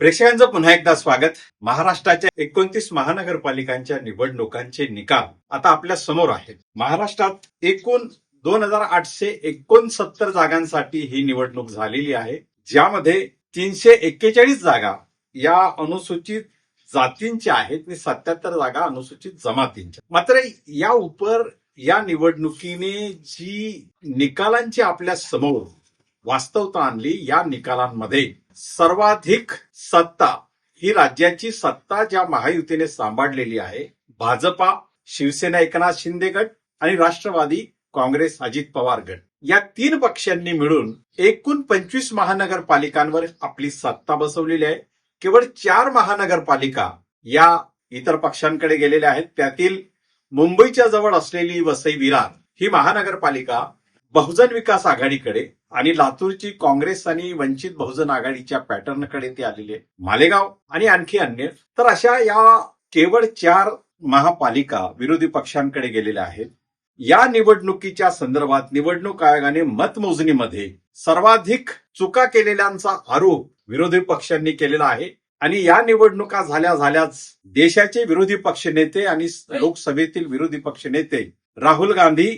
प्रेक्षकांचं पुन्हा एकदा स्वागत. महाराष्ट्राच्या 29 महानगरपालिकांच्या निवडणुकांचे निकाल आता आपल्या समोर आहेत. महाराष्ट्रात एकूण 2869 जागांसाठी ही निवडणूक झालेली आहे, ज्यामध्ये 341 जागा या अनुसूचित जातींच्या आहेत आणि 77 जागा अनुसूचित जमातींच्या. मात्र या निवडणुकीने जी निकालांची आपल्या समोर वास्तवता आणली, या निकालांमध्ये सर्वाधिक सत्ता ही राज्याची सत्ता ज्या महायुतीने सांभाळलेली आहे, भाजपा, शिवसेना एकनाथ शिंदे गट आणि राष्ट्रवादी काँग्रेस अजित पवार गट, या तीन पक्षांनी मिळून एकूण 25 महानगरपालिकांवर आपली सत्ता बसवलेली आहे. केवळ 4 महानगरपालिका या इतर पक्षांकडे गेलेल्या आहेत. त्यातील मुंबईच्या जवळ असलेली वसई विरार ही महानगरपालिका बहुजन विकास आघाडीकडे आणि लातूरची काँग्रेस आणि वंचित बहुजन आघाडीच्या पॅटर्नकडे ती आलेली आहे. मालेगाव आणि आणखी अन्य. तर अशा या केवळ 4 महापालिका विरोधी पक्षांकडे गेलेल्या आहेत. या निवडणुकीच्या संदर्भात निवडणूक आयोगाने मतमोजणीमध्ये सर्वाधिक चुका केलेल्यांचा आरोप विरोधी पक्षांनी केलेला आहे आणि या निवडणुका झाल्याच देशाचे विरोधी पक्षनेते आणि लोकसभेतील विरोधी पक्षनेते राहुल गांधी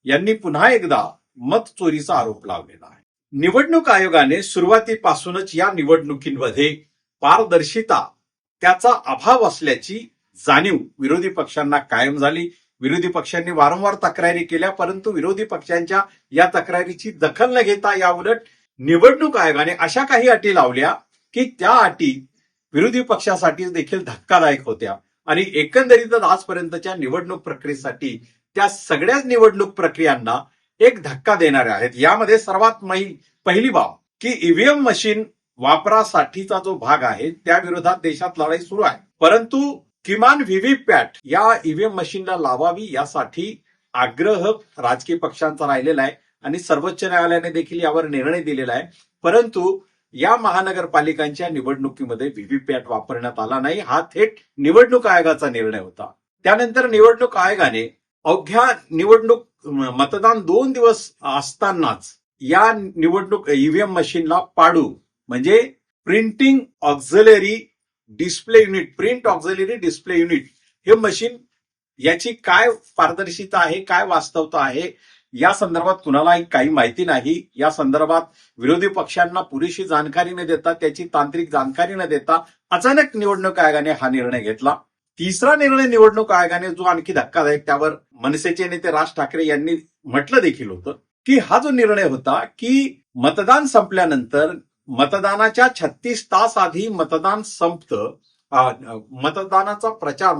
यांनी पुन्हा एकदा मत चोरीचा आरोप लावलेला आहे. निवडणूक आयोगाने सुरुवातीपासूनच या निवडणुकीमध्ये पारदर्शिता त्याचा अभाव असल्याची जाणीव विरोधी पक्षांना कायम झाली. विरोधी पक्षांनी वारंवार तक्रारी केल्या, परंतु विरोधी पक्षांच्या या तक्रारीची दखल न घेता याउलट निवडणूक आयोगाने अशा काही अटी लावल्या की त्या अटी विरोधी पक्षासाठी देखील धक्कादायक होत्या आणि एकंदरीतच आजपर्यंतच्या निवडणूक प्रक्रियेसाठी त्या सगळ्याच निवडणूक प्रक्रियांना एक धक्का देणारे आहेत. यामध्ये सर्वात पहिली बाब की ईव्हीएम मशीन वापरासाठीचा जो भाग आहे त्या विरोधात देशात लढाई सुरू आहे, परंतु किमान व्हीव्हीपॅट या ईव्हीएम मशीनला लावावी यासाठी आग्रह राजकीय पक्षांचा राहिलेला आहे आणि सर्वोच्च न्यायालयाने देखील यावर निर्णय दिलेला आहे. परंतु या महानगरपालिकांच्या निवडणुकीमध्ये व्हीव्हीपॅट वापरण्यात आला नाही. हा थेट निवडणूक आयोगाचा निर्णय होता. त्यानंतर निवडणूक आयोगाने अवघ्या निवडणूक मतदान 2 दिवस असतानाच या निवडणूक ईव्हीएम मशीनला पाडू म्हणजे प्रिंट ऑक्झिलरी डिस्प्ले युनिट हे मशीन, याची काय पारदर्शिता आहे, काय वास्तवता आहे या संदर्भात कुणालाही काही माहिती नाही. या संदर्भात विरोधी पक्षांना पुरेशी जाणकारी न देता, त्याची तांत्रिक जाणकारी न देता अचानक निवडणूक आयोगाने हा निर्णय घेतला. तिसरा निर्णय निवडणूक आयोगाने जो आणखी धक्कादायक, त्यावर मनसेचे नेते राज ठाकरे यांनी म्हटलं देखील होतं की हा जो निर्णय होता की मतदान संपल्यानंतर मतदानाच्या 36 तास आधी मतदान संपतं, मतदानाचा प्रचार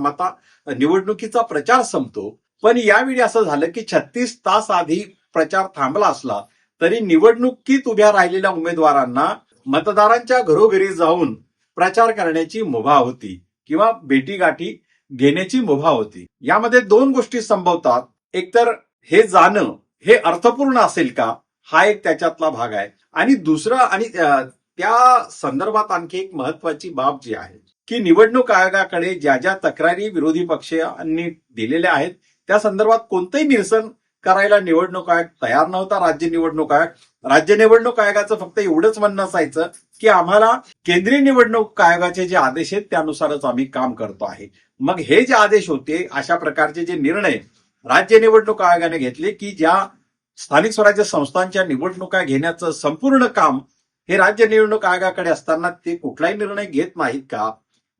निवडणुकीचा प्रचार संपतो. पण यावेळी असं झालं की 36 तास आधी प्रचार थांबला असला तरी निवडणुकीत उभ्या राहिलेल्या उमेदवारांना मतदारांच्या घरोघरी जाऊन प्रचार करण्याची मुभा होती किंवा भेटीगाठी घेण्याची मुभा होती. यामध्ये 2 गोष्टी संभवतात. एकतर हे जाणं हे अर्थपूर्ण असेल का, हा एक त्याच्यातला भाग आहे, आणि दुसरं आणि त्या संदर्भात आणखी एक महत्वाची बाब जी आहे की निवडणूक आयोगाकडे ज्या ज्या तक्रारी विरोधी पक्षांनी दिलेल्या आहेत त्या संदर्भात कोणतंही निरसन करायला निवडणूक आयोग तयार नव्हता. राज्य निवडणूक आयोगाचं फक्त एवढंच म्हणणं असायचं की आम्हाला केंद्रीय निवडणूक आयोगाचे जे आदेश आहेत त्यानुसारच आम्ही काम करतो आहे. मग हे जे आदेश होते, अशा प्रकारचे जे निर्णय राज्य निवडणूक आयोगाने घेतले की ज्या स्थानिक स्वराज्य संस्थांच्या निवडणुका घेण्याचं संपूर्ण काम हे राज्य निवडणूक आयोगाकडे असताना ते कुठलाही निर्णय घेत नाहीत का?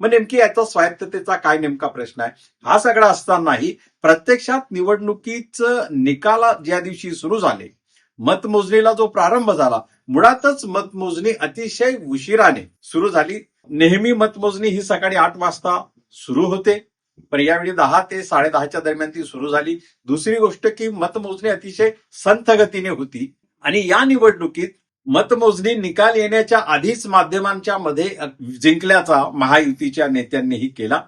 मग नेमकी याचा स्वायत्ततेचा काय नेमका प्रश्न आहे? हा सगळा असतानाही प्रत्यक्षात निवडणुकीचं निकाल ज्या दिवशी सुरू झाले, मतमोजणीला जो प्रारंभ झाला, मुळातच मतमोजणी अतिशय उशिराने सुरू झाली. नेहमी मतमोजणी ही सकाळी 8 वाजता सुरू होते, पण यावेळी 10 ते 10:30च्या दरम्यान ती सुरू झाली. दुसरी गोष्ट की मतमोजणी अतिशय संथ गतीने होती आणि या निवडणुकीत मतमोजणी निकाल येण्याच्या आधीच माध्यमांच्या मध्ये जिंकल्याचा महायुतीच्या नेत्यांनीही केला.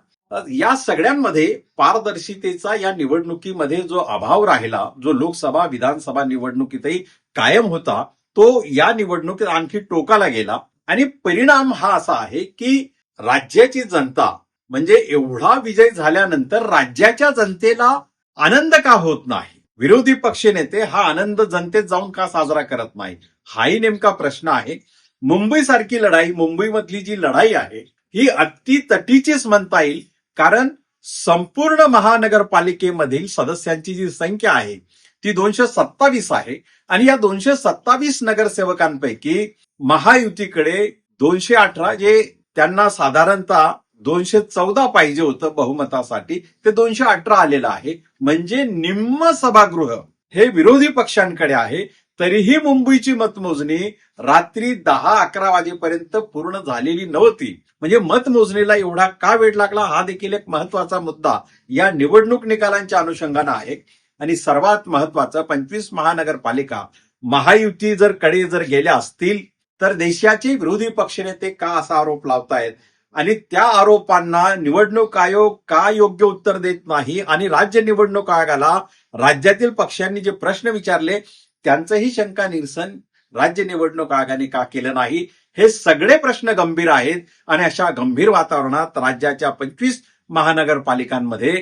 या सगळ्यांमध्ये पारदर्शितेचा या निवडणुकीमध्ये जो अभाव राहिला, जो लोकसभा विधानसभा निवडणुकीतही कायम होता, तो या निवडणुकीत आणखी टोकाला गेला आणि परिणाम हा असा आहे की राज्याची जनता म्हणजे एवढा विजय झाल्यानंतर राज्याच्या जनतेला आनंद का होत नाही? विरोधी पक्षनेते हा आनंद जनतेत जाऊन का साजरा करत नाही? हाही नेमका प्रश्न आहे. मुंबई सारखी लढाई, मुंबईमधली जी लढाई आहे ही अति तटीचीच म्हणता येईल. कारण संपूर्ण महानगरपालिकेमधील सदस्यांची जी संख्या आहे ती 227 आहे आणि या 227 नगरसेवकांपैकी महायुतीकडे 218, जे त्यांना साधारणतः 214 पाहिजे होतं बहुमतासाठी, ते 218 आलेलं आहे. म्हणजे निम्म सभागृह हे विरोधी पक्षांकडे आहे. तरीही मुंबईची मतमोजणी रात्री 10-11 वाजेपर्यंत पूर्ण झालेली नव्हती. म्हणजे मतमोजणीला एवढा का वेळ लागला हा देखील एक महत्वाचा मुद्दा या निवडणूक निकालांच्या अनुषंगानं आहे. आणि सर्वात महत्वाचं, 25 महानगरपालिका महायुती जर गेल्या असतील तर देशाचे विरोधी पक्षनेते का असा आरोप लावतायत आणि त्या आरोपांना निवडणूक आयोग का योग्य उत्तर देत नाही आणि राज्य निवडणूक आयोगाला राज्यातील पक्षांनी जे प्रश्न विचारले त्यांचंही शंका निरसन राज्य निवडणूक आयोगाने का केलं नाही, हे सगळे प्रश्न गंभीर आहेत. आणि अशा गंभीर वातावरणात राज्याच्या 25 महानगरपालिकांमध्ये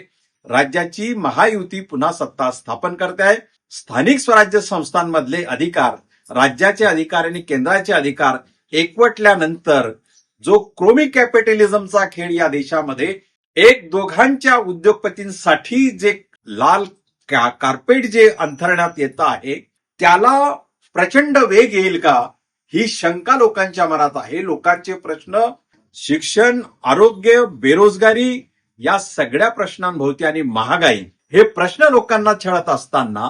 राज्याची महायुती पुन्हा सत्ता स्थापन करते आहे. स्थानिक स्वराज्य संस्थांमधले अधिकार, राज्याचे अधिकार आणि केंद्राचे अधिकार एकवटल्यानंतर जो क्रोमिक कॅपिटलिझमचा खेळ या देशामध्ये एक दोघांच्या उद्योगपतींसाठी जे लाल कार्पेट जे अंथरण्यात येतं आहे त्याला प्रचंड वेग येईल का, ही शंका लोकांच्या मनात आहे. लोकांचे प्रश्न शिक्षण, आरोग्य, बेरोजगारी या सगळ्या प्रश्नांभोवती आणि महागाई हे प्रश्न लोकांना छळत असताना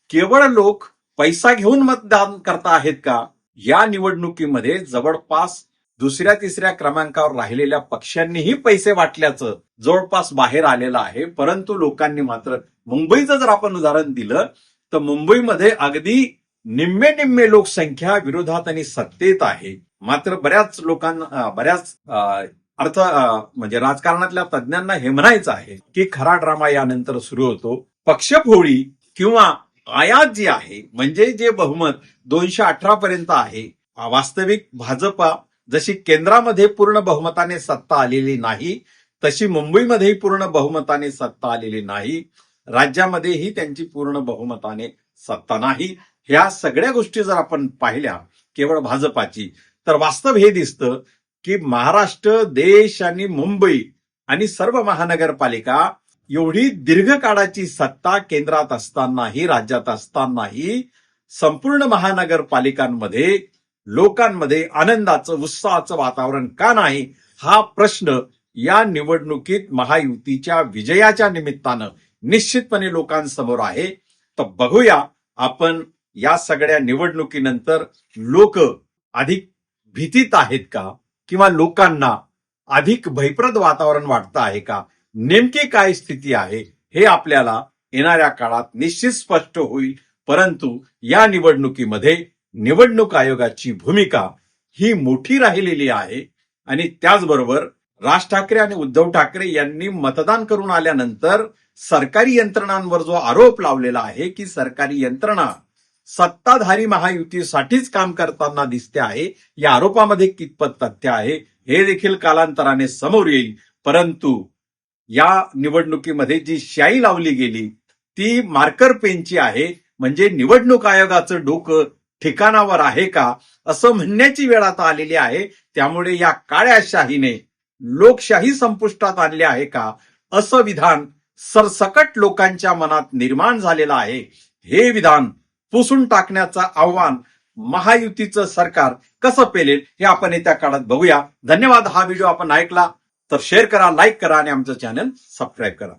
केवळ लोक पैसा घेऊन मतदान करता आहेत का? या निवडणुकीमध्ये जवळपास दुसऱ्या तिसऱ्या क्रमांकावर राहिलेल्या पक्षांनीही पैसे वाटल्याचं जवळपास बाहेर आलेलं आहे. परंतु लोकांनी मात्र, मुंबईचं जर आपण उदाहरण दिलं तर मुंबईमध्ये अगदी निम्मे लोकसंख्या विरोधात आणि सत्तेत आहे. मात्र बऱ्याच लोकांना, बऱ्याच म्हणजे राजकारणातल्या तज्ज्ञांना हे म्हणायचं आहे की खरा ड्रामा यानंतर सुरू होतो. पक्षफोडी किंवा आयात जी आहे, म्हणजे जे बहुमत 218 पर्यंत आहे, वास्तविक भाजपा जशी केंद्रामध्ये पूर्ण बहुमताने सत्ता आलेली नाही तशी मुंबईमध्येही पूर्ण बहुमताने सत्ता आलेली नाही, राज्यामध्येही त्यांची पूर्ण बहुमताने सत्ता नाही. ह्या सगळ्या गोष्टी जर आपण पाहिल्या केवळ भाजपाची, तर वास्तव हे दिसतं की महाराष्ट्र, देश आणि मुंबई आणि सर्व महानगरपालिका एवढी दीर्घकाळाची सत्ता केंद्रात असतानाही, राज्यात असतानाही संपूर्ण महानगरपालिकांमध्ये लोकांमध्ये आनंदाचं, उत्साहाचं वातावरण का नाही, हा प्रश्न या निवडणुकीत महायुतीच्या विजयाच्या निमित्तानं निश्चितपणे लोकांसमोर आहे. तर बघूया आपण या सगळ्या निवडणुकीनंतर लोक अधिक भीतीत आहेत का किंवा लोकांना अधिक भयप्रद वातावरण वाटतं आहे का, नेमकी काय स्थिती आहे हे आपल्याला येणाऱ्या काळात निश्चित स्पष्ट होईल. परंतु या निवडणुकीमध्ये निवडणूक आयोगाची भूमिका ही मोठी राहिलेली आहे. आणि त्याचबरोबर राज ठाकरे आणि उद्धव ठाकरे यांनी मतदान करून आल्यानंतर सरकारी यंत्रणांवर जो आरोप लावलेला आहे की सरकारी यंत्रणा सत्ताधारी महायुतीसाठीच काम करताना दिसते आहे, या आरोपामध्ये कितपत तथ्य आहे हे देखील कालांतराने समोर येईल. परंतु या निवडणुकीमध्ये जी शाई लावली गेली ती मार्कर पेनची आहे. म्हणजे निवडणूक आयोगाचं डोकं ठिकाणावर आहे का असं म्हणण्याची वेळ आता आलेली आहे. त्यामुळे या काळ्या शाहीने लोकशाही संपुष्टात आणली आहे का असं विधान सरसकट लोकांच्या मनात निर्माण झालेलं आहे. हे विधान पुसून टाकण्याचं आव्हान महायुतीचं सरकार कसं पेलेल हे आपण येत्या काळात बघूया. धन्यवाद. हा व्हिडिओ आपण ऐकला तर शेअर करा, लाईक करा आणि आमचं चॅनल सबस्क्राईब करा.